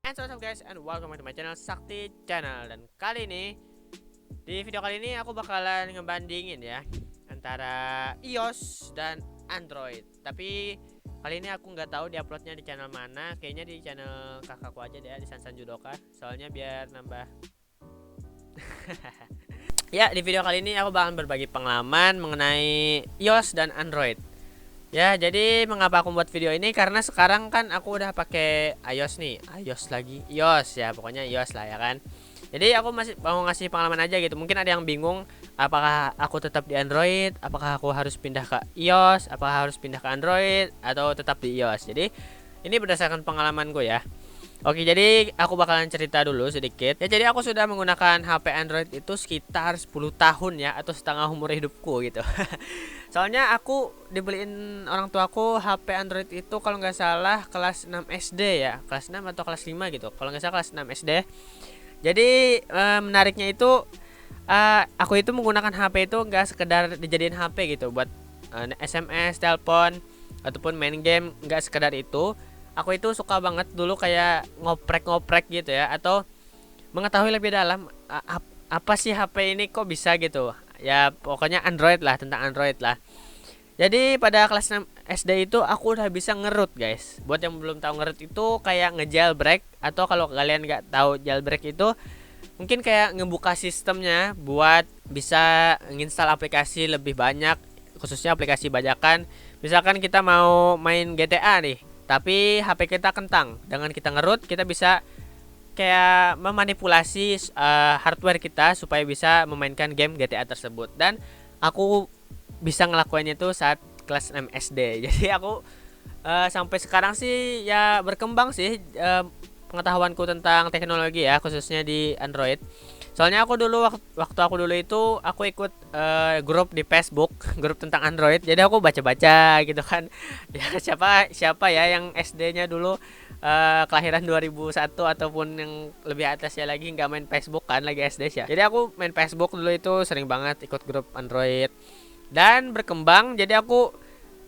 And so what's up guys, and welcome back to my channel Sakti Channel. Dan kali ini, di video kali ini aku bakalan ngebandingin ya antara iOS dan Android. Tapi kali ini aku nggak tahu diuploadnya di channel mana. Kayaknya di channel kakakku aja deh, di Sansan Judoka. Soalnya biar nambah. Ya, di video kali ini aku bakalan berbagi pengalaman mengenai iOS dan Android. Ya, jadi mengapa aku buat video ini? Karena sekarang kan aku udah pakai iOS nih, iOS lagi, iOS ya, pokoknya iOS lah ya kan. Jadi aku masih mau ngasih pengalaman aja gitu. Mungkin ada yang bingung, apakah aku tetap di Android, apakah aku harus pindah ke iOS, apakah harus pindah ke Android, atau tetap di iOS. Jadi ini berdasarkan pengalamanku ya. Oke, jadi aku bakalan cerita dulu sedikit. Ya, jadi aku sudah menggunakan HP Android itu sekitar 10 tahun ya, atau setengah umur hidupku gitu. Soalnya aku dibeliin orang tuaku HP Android itu kalau nggak salah kelas 6 SD ya, kelas 6 atau kelas 5 gitu. Kalau nggak salah kelas 6 SD. Jadi menariknya itu aku itu menggunakan HP itu nggak sekedar dijadiin HP gitu buat SMS, telepon ataupun main game, nggak sekedar itu. Aku itu suka banget dulu kayak ngoprek-ngoprek gitu ya, atau mengetahui lebih dalam apa sih HP ini kok bisa gitu. Ya pokoknya Android lah, tentang Android lah. Jadi pada kelas 6 SD itu aku udah bisa ngerut guys. Buat yang belum tahu ngerut itu kayak ngejailbreak, atau kalau kalian nggak tahu jailbreak itu mungkin kayak ngebuka sistemnya buat bisa nginstal aplikasi lebih banyak, khususnya aplikasi bajakan. Misalkan kita mau main GTA nih, tapi HP kita kentang. Dengan kita ngerut, kita bisa kayak memanipulasi hardware kita supaya bisa memainkan game GTA tersebut. Dan aku bisa ngelakuinnya itu saat kelas 6 SD. Jadi aku sampai sekarang sih ya berkembang sih pengetahuanku tentang teknologi ya, khususnya di Android. Soalnya aku dulu waktu aku dulu itu aku ikut grup di Facebook, grup tentang Android. Jadi aku baca-baca gitu kan. Ya siapa siapa ya yang SD-nya dulu kelahiran 2001 ataupun yang lebih atasnya lagi nggak main Facebook kan, lagi SD ya. Jadi aku main Facebook dulu itu sering banget ikut grup Android dan berkembang. Jadi aku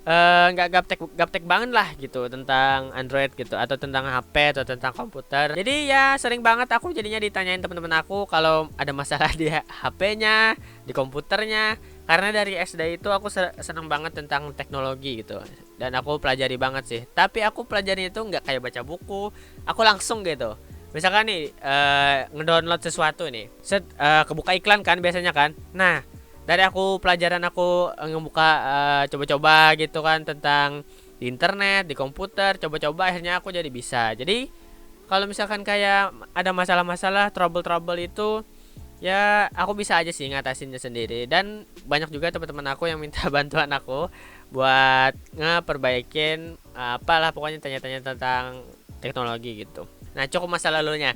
nggak gaptek banget lah gitu tentang Android gitu, atau tentang HP atau tentang komputer. Jadi ya sering banget aku jadinya ditanyain teman-teman aku kalau ada masalah di HP-nya, di komputernya. Karena dari SD itu aku seneng banget tentang teknologi gitu, dan aku pelajari banget sih. Tapi aku pelajari itu nggak kayak baca buku, aku langsung gitu. Misalkan nih ngedownload sesuatu nih, kebuka iklan kan biasanya kan. Nah, dari aku pelajaran aku ngebuka coba-coba gitu kan tentang di internet, di komputer, coba-coba akhirnya aku jadi bisa. Jadi kalau misalkan kayak ada masalah-masalah, trouble-trouble itu ya aku bisa aja sih ngatasinnya sendiri. Dan banyak juga teman-teman aku yang minta bantuan aku buat ngeperbaikin apalah, pokoknya tanya-tanya tentang teknologi gitu. Nah, cukup masa lalunya.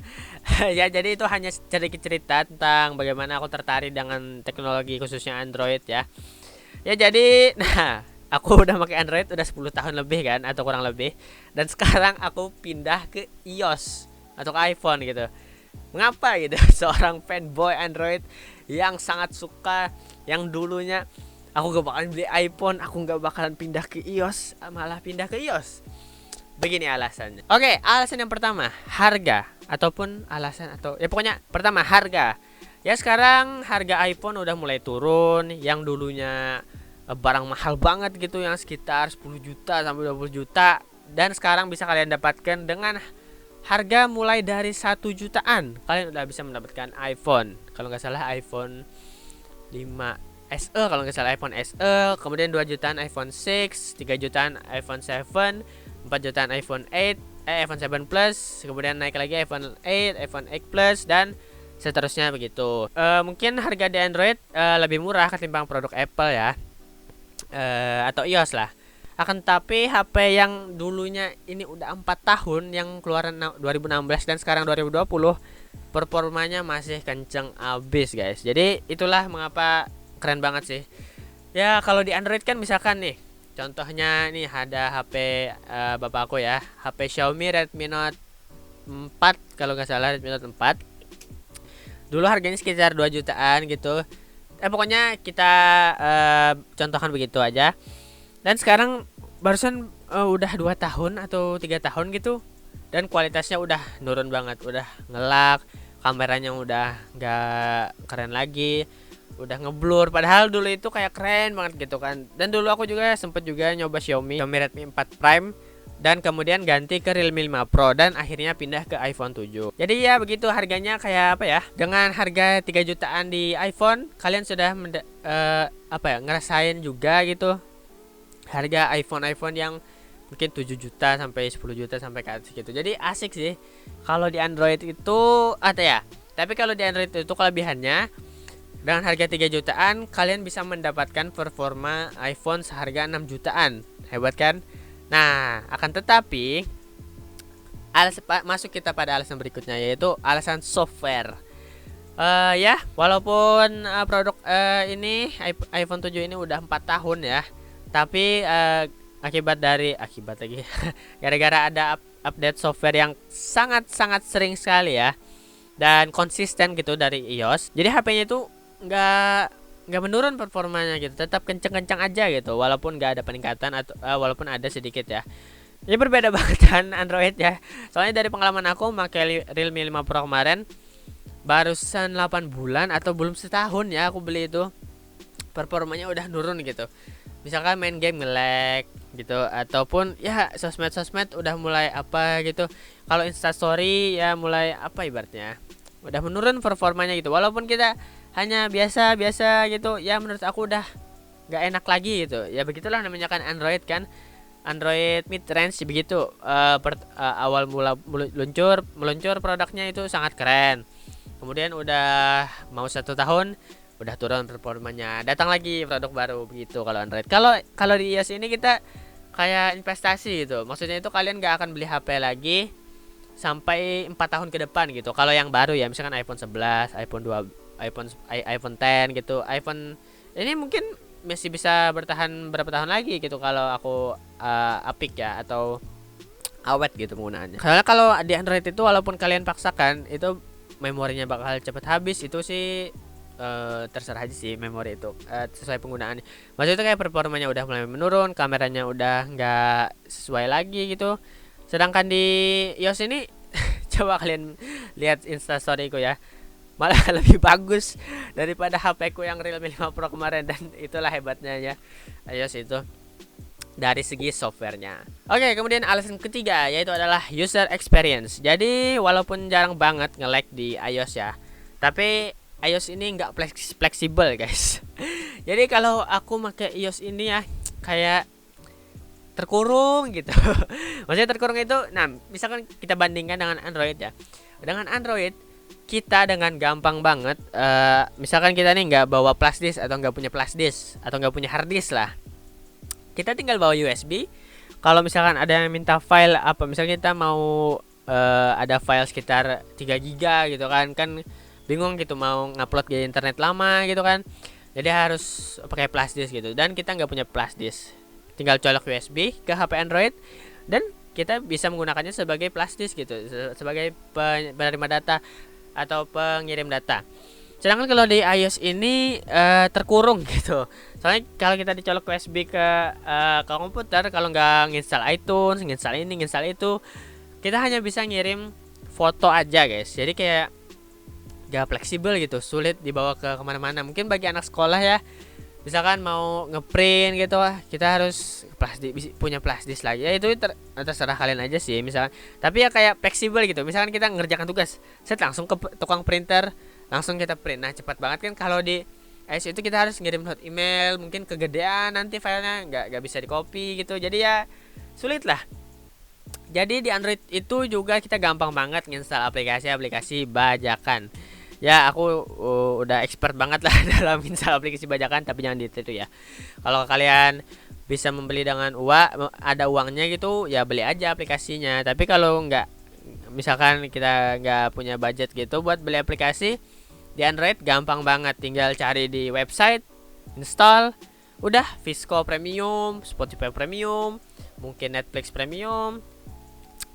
Ya, jadi itu hanya sedikit cerita tentang bagaimana aku tertarik dengan teknologi khususnya Android ya. Ya, jadi nah, aku udah pakai Android udah 10 tahun lebih kan, atau kurang lebih. Dan sekarang aku pindah ke iOS atau ke iPhone gitu. Mengapa gitu? Seorang fanboy Android yang sangat suka, yang dulunya aku gak bakalan beli iPhone, aku gak bakalan pindah ke iOS, malah pindah ke iOS. Begini alasannya. Oke, alasan yang pertama, harga. Ataupun alasan, atau ya pokoknya pertama, harga. Ya sekarang harga iPhone udah mulai turun. Yang dulunya barang mahal banget gitu, yang sekitar 10 juta sampai 20 juta, dan sekarang bisa kalian dapatkan dengan harga mulai dari 1 jutaan. Kalian udah bisa mendapatkan iPhone. Kalau nggak salah iPhone 5 SE, kalau nggak salah iPhone SE. Kemudian 2 jutaan iPhone 6, 3 jutaan iPhone 7, 4 jutaan iPhone 8, iPhone 7 Plus, kemudian naik lagi iPhone 8, iPhone 8 Plus, dan seterusnya begitu. Mungkin harga di Android lebih murah ketimbang produk Apple ya, atau iOS lah. Akan tapi HP yang dulunya ini udah 4 tahun, yang keluaran 2016 dan sekarang 2020, performanya masih kenceng abis guys. Jadi itulah mengapa keren banget sih. Ya kalau di Android kan misalkan nih, contohnya nih ada HP bapakku ya, HP Xiaomi Redmi Note 4 kalau nggak salah, Redmi Note 4. Dulu harganya sekitar 2 jutaan gitu. Pokoknya kita contohkan begitu aja. Dan sekarang barusan udah 2 tahun atau 3 tahun gitu, dan kualitasnya udah nurun banget, udah ngelak, kameranya udah nggak keren lagi, udah ngeblur. Padahal dulu itu kayak keren banget gitu kan. Dan dulu aku juga sempet juga nyoba Xiaomi Redmi 4 Prime, dan kemudian ganti ke Realme 5 Pro, dan akhirnya pindah ke iPhone 7. Jadi ya begitu, harganya kayak apa ya, dengan harga 3 jutaan di iPhone, kalian sudah ngerasain juga gitu harga iPhone yang mungkin 7 juta sampai 10 juta sampai ke atas gitu. Jadi asik sih. Kalau di Android itu ada ya. Tapi kalau di Android itu kelebihannya, dengan harga 3 jutaan kalian bisa mendapatkan performa iPhone seharga 6 jutaan. Hebat kan? Nah, akan tetapi masuk kita pada alasan berikutnya, yaitu alasan software. Ya, walaupun produk ini iPhone 7 ini udah 4 tahun ya, tapi akibat lagi gara-gara ada update software yang sangat sering sekali ya, dan konsisten gitu dari iOS. Jadi HP-nya itu nggak menurun performanya gitu, tetap kenceng-kenceng aja gitu, walaupun nggak ada peningkatan atau walaupun ada sedikit ya. Ini berbeda banget kan Android ya. Soalnya dari pengalaman aku pakai Realme 5 Pro kemarin, barusan 8 bulan atau belum setahun ya aku beli itu, performanya udah nurun gitu. Misalkan main game nge-lag gitu, ataupun ya sosmed udah mulai apa gitu. Kalau Instastory ya mulai apa ibaratnya, udah menurun performanya gitu. Walaupun kita hanya biasa gitu ya, menurut aku udah gak enak lagi gitu. Ya begitulah namanya kan Android kan. Android mid range begitu. Awal meluncur produknya itu sangat keren. Kemudian udah mau 1 tahun udah turun performanya, datang lagi produk baru begitu kalau Android. Kalau di iOS ini kita kayak investasi gitu. Maksudnya itu kalian gak akan beli HP lagi sampai 4 tahun ke depan gitu. Kalau yang baru ya, misalkan iPhone 11, iPhone 2, iPhone 10 gitu. iPhone ini mungkin masih bisa bertahan berapa tahun lagi gitu kalau aku apik ya, atau awet gitu penggunaannya. Karena kalau di Android itu walaupun kalian paksakan, itu memorinya bakal cepet habis. Itu sih terserah aja sih memori itu, sesuai penggunaan. Maksudnya itu kayak performanya udah mulai menurun, kameranya udah nggak sesuai lagi gitu. Sedangkan di iOS ini coba kalian lihat instastoryku ya, malah lebih bagus daripada HP ku yang Realme 5 Pro kemarin. Dan itulah hebatnya ya iOS itu dari segi softwarenya. Oke, kemudian alasan ketiga yaitu adalah user experience. Jadi walaupun jarang banget nge-lag di iOS ya, tapi iOS ini nggak fleksibel guys. Jadi kalau aku pakai iOS ini ya kayak terkurung gitu. Maksudnya terkurung itu, nah misalkan kita bandingkan dengan Android ya. Dengan Android kita dengan gampang banget, misalkan kita nih nggak bawa flash disk atau nggak punya flash disk atau nggak punya hard disk lah, kita tinggal bawa USB. Kalau misalkan ada yang minta file apa, misalnya kita mau ada file sekitar 3 giga gitu kan bingung gitu mau ngupload ke internet lama gitu kan, jadi harus pakai flash disk gitu. Dan kita nggak punya flash disk, tinggal colok USB ke HP Android dan kita bisa menggunakannya sebagai flash disk gitu, sebagai penerima data atau pengirim data. Sedangkan kalau di iOS ini terkurung gitu. Soalnya kalau kita dicolok USB ke komputer, kalau nggak nginstal iTunes, nginstal ini, nginstal itu, kita hanya bisa ngirim foto aja guys. Jadi kayak gak fleksibel gitu, sulit dibawa ke kemana-mana. Mungkin bagi anak sekolah ya, misalkan mau ngeprint gitu, kita harus punya flash disk lagi. Ya itu terserah kalian aja sih misalkan. Tapi ya kayak fleksibel gitu. Misalkan kita ngerjakan tugas, set langsung ke tukang printer, langsung kita print. Nah cepat banget kan. Kalau di iOS itu kita harus ngirim note email, mungkin kegedean nanti filenya nggak bisa di copy gitu. Jadi ya sulit lah. Jadi di Android itu juga kita gampang banget nginstal aplikasi bajakan. Ya aku udah expert banget lah dalam install aplikasi bajakan, tapi jangan ditiru ya. Kalau kalian bisa membeli dengan ada uangnya gitu, ya beli aja aplikasinya. Tapi kalau nggak, misalkan kita nggak punya budget gitu buat beli aplikasi, di Android gampang banget, tinggal cari di website, install, udah Visco Premium, Spotify Premium, mungkin Netflix Premium.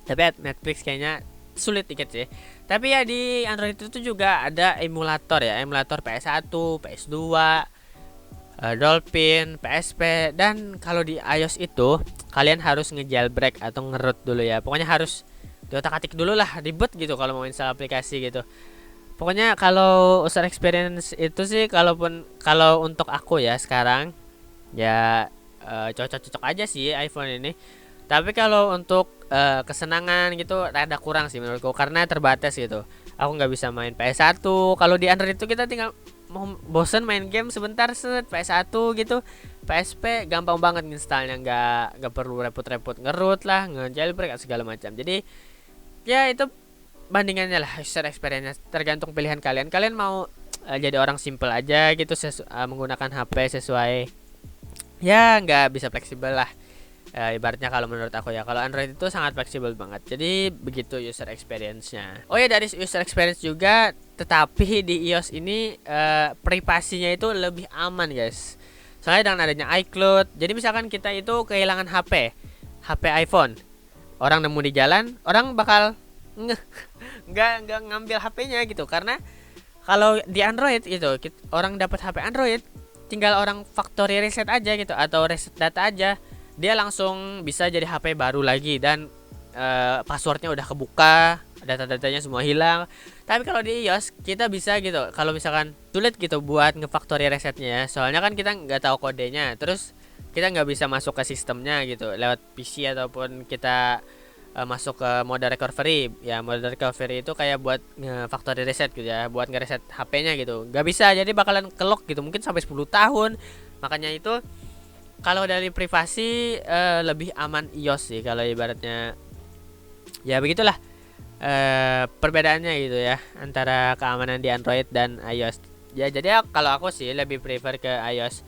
Tapi Netflix kayaknya sulit dikit sih. Tapi ya di Android itu juga ada emulator ya, emulator PS1, PS2, Dolphin, PSP. Dan kalau di iOS itu kalian harus ngejailbreak atau ngeroot dulu ya. Pokoknya harus diotak-atik dulu lah, ribet gitu kalau mau install aplikasi gitu. Pokoknya kalau user experience itu sih, kalau untuk aku ya sekarang ya cocok-cocok aja sih iPhone ini. Tapi kalau untuk kesenangan gitu rada kurang sih menurutku karena terbatas gitu. Aku nggak bisa main PS1. Kalau di Android itu kita tinggal mau bosen main game sebentar set PS1 gitu. PSP gampang banget installnya, nggak perlu repot-repot ngerut lah, nge-jailbreak segala macam. Jadi ya itu bandingannya lah user experience, tergantung pilihan kalian. Kalian mau jadi orang simple aja gitu menggunakan HP sesuai, ya nggak bisa fleksibel lah. Ibaratnya kalau menurut aku ya, kalau Android itu sangat fleksibel banget. Jadi begitu user experience-nya. Oh ya, dari user experience juga, tetapi di iOS ini privasinya itu lebih aman guys. Soalnya dengan adanya iCloud, jadi misalkan kita itu kehilangan HP iPhone, orang nemu di jalan, orang bakal nggak ngambil HP-nya gitu. Karena kalau di Android itu orang dapat HP Android, tinggal orang factory reset aja gitu, atau reset data aja, dia langsung bisa jadi HP baru lagi, dan passwordnya udah kebuka, data-datanya semua hilang. Tapi kalau di iOS kita bisa gitu, kalau misalkan sulit gitu buat ngefactory resetnya ya, soalnya kan kita nggak tahu kodenya, terus kita nggak bisa masuk ke sistemnya gitu lewat PC, ataupun kita masuk ke mode recovery. Ya mode recovery itu kayak buat factory reset gitu ya, buat ngereset HP-nya gitu, nggak bisa, jadi bakalan kelok gitu mungkin sampai 10 tahun. Makanya itu kalau dari privasi lebih aman iOS sih, kalau ibaratnya ya begitulah perbedaannya gitu ya antara keamanan di Android dan iOS. Ya jadi kalau aku sih lebih prefer ke iOS,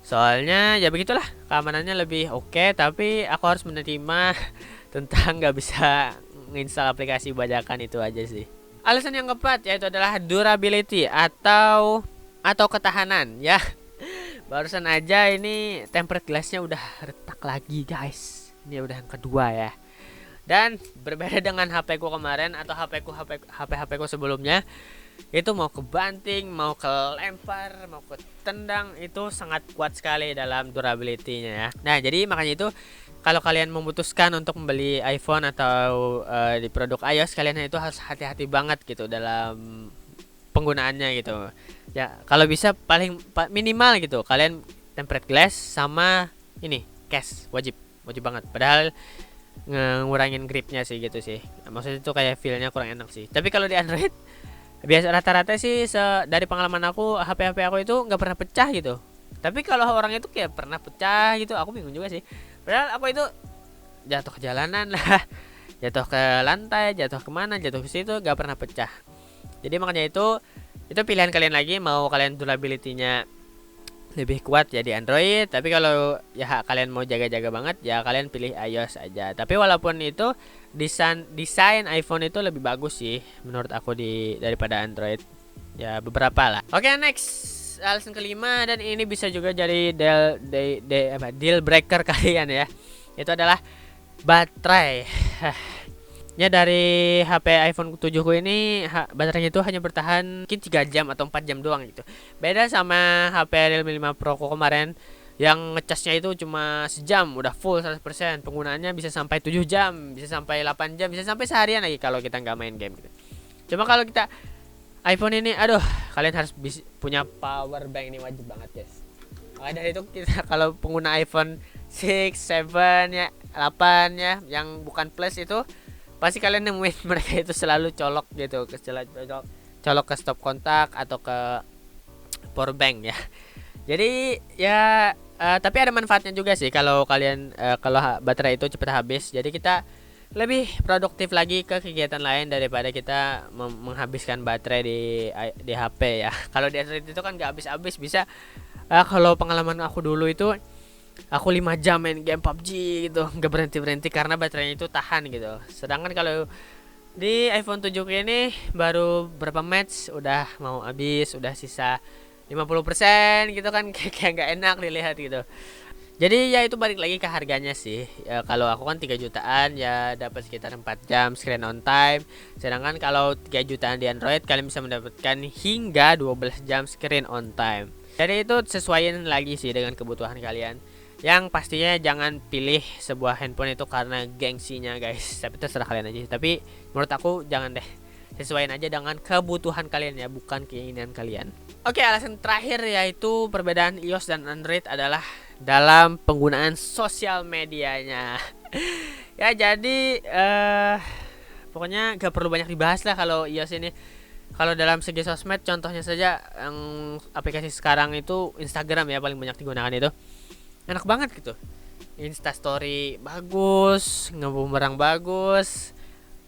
soalnya ya begitulah, keamanannya lebih oke, tapi aku harus menerima tentang nggak bisa nginstal aplikasi bajakan, itu aja sih. Alasan yang keempat yaitu adalah durability atau ketahanan ya. Barusan aja ini tempered glassnya udah retak lagi guys. Ini udah yang kedua ya. Dan berbeda dengan HP ku kemarin atau HP ku sebelumnya, itu mau kebanting, mau kelempar, mau ketendang, itu sangat kuat sekali dalam durability-nya ya. Nah, jadi makanya itu kalau kalian memutuskan untuk membeli iPhone atau di produk iOS, kalian itu harus hati-hati banget gitu dalam penggunaannya gitu. Ya, kalau bisa paling minimal gitu kalian tempered glass sama ini case, wajib banget. Padahal ngurangin gripnya sih gitu sih. Maksudnya itu kayak feelnya kurang enak sih. Tapi kalau di Android biasa rata-rata sih dari pengalaman aku, HP aku itu nggak pernah pecah gitu. Tapi kalau orang itu kayak pernah pecah gitu, aku bingung juga sih. Padahal aku itu jatuh ke jalanan lah, jatuh ke lantai, jatuh kemana, jatuh ke situ, nggak pernah pecah. Jadi makanya itu pilihan kalian lagi, mau kalian durability-nya lebih kuat ya di Android. Tapi kalau ya kalian mau jaga-jaga banget ya kalian pilih iOS aja. Tapi walaupun itu desain iPhone itu lebih bagus sih menurut aku daripada Android. Ya beberapa lah. Oke, next. Alasan kelima, dan ini bisa juga jadi deal breaker kalian ya. Itu adalah baterai. Ya dari HP iPhone 7 ku ini baterainya itu hanya bertahan mungkin 3 jam atau 4 jam doang gitu. Beda sama HP Realme 5 Pro ku kemarin yang ngecasnya itu cuma sejam udah full 100%. Penggunaannya bisa sampai 7 jam, bisa sampai 8 jam, bisa sampai seharian lagi kalau kita nggak main game gitu. Cuma kalau kita iPhone ini, aduh, kalian harus punya power bank, ini wajib banget guys. Makanya dari itu kita kalau pengguna iPhone 6, 7 ya, 8 ya, yang bukan plus itu pasti kalian nemuin mereka itu selalu colok gitu, colok ke stop kontak atau ke power bank ya. Jadi ya tapi ada manfaatnya juga sih kalau kalian kalau baterai itu cepat habis. Jadi kita lebih produktif lagi ke kegiatan lain daripada kita menghabiskan baterai di HP ya. Kalau di Android itu kan nggak habis-habis, bisa kalau pengalaman aku dulu itu aku 5 jam main game PUBG gitu, nggak berhenti karena baterainya itu tahan gitu. Sedangkan kalau di iPhone 7 ini baru berapa match udah mau habis, udah sisa 50% gitu kan, kayak nggak enak dilihat gitu. Jadi ya itu balik lagi ke harganya sih ya, kalau aku kan 3 jutaan ya dapat sekitar 4 jam screen on time. Sedangkan kalau 3 jutaan di Android kalian bisa mendapatkan hingga 12 jam screen on time. Jadi itu sesuaiin lagi sih dengan kebutuhan kalian. Yang pastinya jangan pilih sebuah handphone itu karena gengsinya guys. Tapi terserah kalian aja. Tapi menurut aku jangan deh. Sesuaiin aja dengan kebutuhan kalian ya, bukan keinginan kalian. Oke, alasan terakhir yaitu perbedaan iOS dan Android adalah dalam penggunaan sosial medianya. Ya jadi pokoknya gak perlu banyak dibahas lah kalau iOS ini. Kalau dalam segi sosmed, contohnya saja yang aplikasi sekarang itu Instagram ya, paling banyak digunakan itu. Enak banget gitu. Instastory bagus, ngebumerang bagus.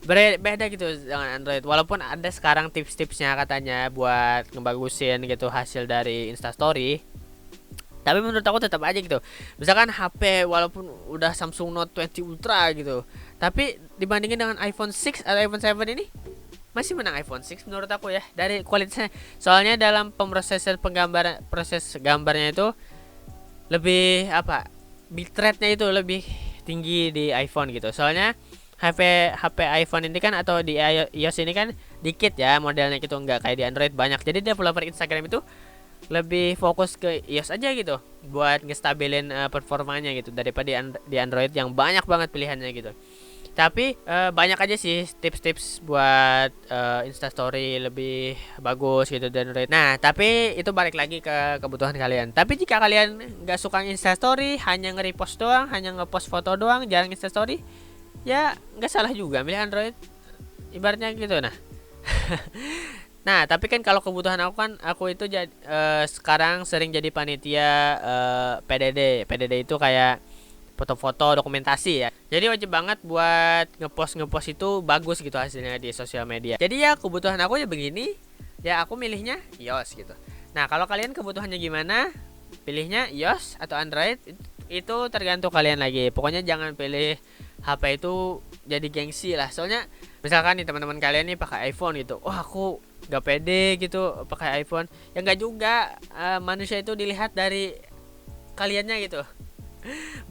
Beda gitu dengan Android. Walaupun ada sekarang tips-tipsnya katanya buat ngebagusin gitu hasil dari Instastory. Tapi menurut aku tetap aja gitu. Misalkan HP walaupun udah Samsung Note 20 Ultra gitu, tapi dibandingin dengan iPhone 6 atau iPhone 7 ini masih menang iPhone 6 menurut aku ya, dari kualitasnya. Soalnya dalam pemrosesan penggambaran, proses gambarnya itu lebih apa, bitrate-nya itu lebih tinggi di iPhone gitu. Soalnya HP iPhone ini kan atau di iOS ini kan dikit ya modelnya gitu, nggak kayak di Android banyak. Jadi developer Instagram itu lebih fokus ke iOS aja gitu buat ngestabilin performanya gitu, daripada di Android yang banyak banget pilihannya gitu. Tapi banyak aja sih tips-tips buat Instastory lebih bagus gitu dan Android. Nah, tapi itu balik lagi ke kebutuhan kalian. Tapi jika kalian nggak suka Instastory, hanya nge-repost doang, hanya nge-post foto doang, jarang Instastory, ya nggak salah juga milih Android. Ibaratnya gitu nah. Nah, tapi kan kalau kebutuhan aku kan, aku itu sekarang sering jadi panitia PDD. PDD itu kayak foto-foto dokumentasi ya. Jadi wajib banget buat ngepost itu bagus gitu hasilnya di sosial media. Jadi ya kebutuhan aku ya begini, ya aku milihnya iOS gitu. Nah, kalau kalian kebutuhannya gimana? Pilihnya iOS atau Android? Itu tergantung kalian lagi. Pokoknya jangan pilih HP itu jadi gengsi lah. Soalnya misalkan nih teman-teman kalian nih pakai iPhone gitu. Wah, aku gak pede gitu pakai iPhone. Ya enggak juga. Manusia itu dilihat dari kaliannya gitu.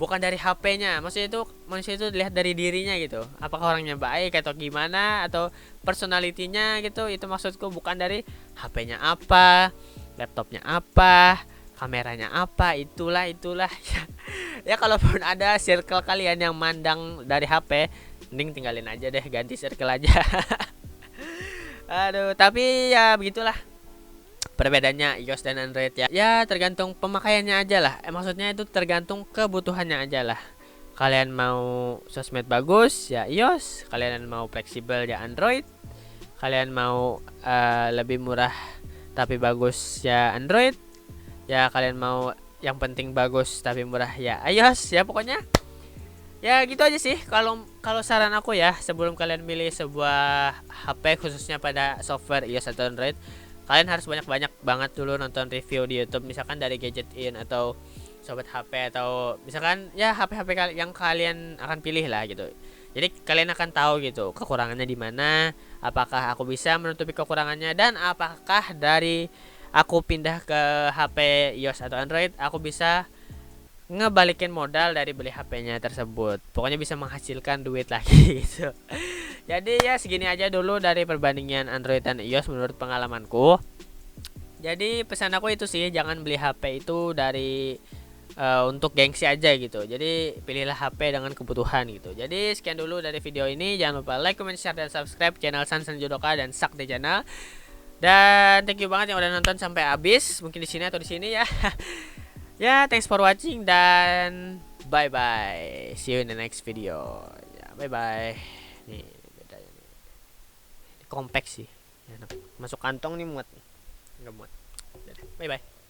Bukan dari HP-nya. Maksudnya itu manusia itu dilihat dari dirinya gitu. Apakah orangnya baik atau gimana, atau personalitinya gitu. Itu maksudku, bukan dari HP-nya apa, laptopnya apa, kameranya apa. Itulah ya kalaupun ada circle kalian yang mandang dari HP, mending tinggalin aja deh, ganti circle aja. Aduh, tapi ya begitulah perbedaannya iOS dan Android ya. Ya tergantung pemakaiannya aja lah. Maksudnya itu tergantung kebutuhannya aja lah. Kalian mau sosmed bagus ya iOS, kalian mau fleksibel ya Android, kalian mau lebih murah tapi bagus ya Android, ya kalian mau yang penting bagus tapi murah ya iOS. Ya pokoknya ya gitu aja sih kalau kalau saran aku ya, sebelum kalian milih sebuah HP khususnya pada software iOS atau Android, kalian harus banyak-banyak banget dulu nonton review di YouTube, misalkan dari Gadget In atau Sobat HP, atau misalkan ya HP-HP yang kalian akan pilih lah gitu. Jadi kalian akan tahu gitu kekurangannya di mana, apakah aku bisa menutupi kekurangannya, dan apakah dari aku pindah ke HP iOS atau Android aku bisa ngebalikin modal dari beli HP-nya tersebut. Pokoknya bisa menghasilkan duit lagi gitu. Jadi ya segini aja dulu dari perbandingan Android dan iOS menurut pengalamanku. Jadi pesan aku itu sih, jangan beli HP itu dari untuk gengsi aja gitu. Jadi pilihlah HP dengan kebutuhan gitu. Jadi sekian dulu dari video ini. Jangan lupa like, comment, share, dan subscribe channel Sansan Jodoka dan Sakti Channel. Dan thank you banget yang udah nonton sampai habis. Mungkin di sini atau di sini ya. Ya, thanks for watching dan bye bye. See you in the next video. Ya, bye bye. Nih bedanya nih. Ini compact sih. Enak. Masuk kantong nih muat. Enggak muat. Bye bye.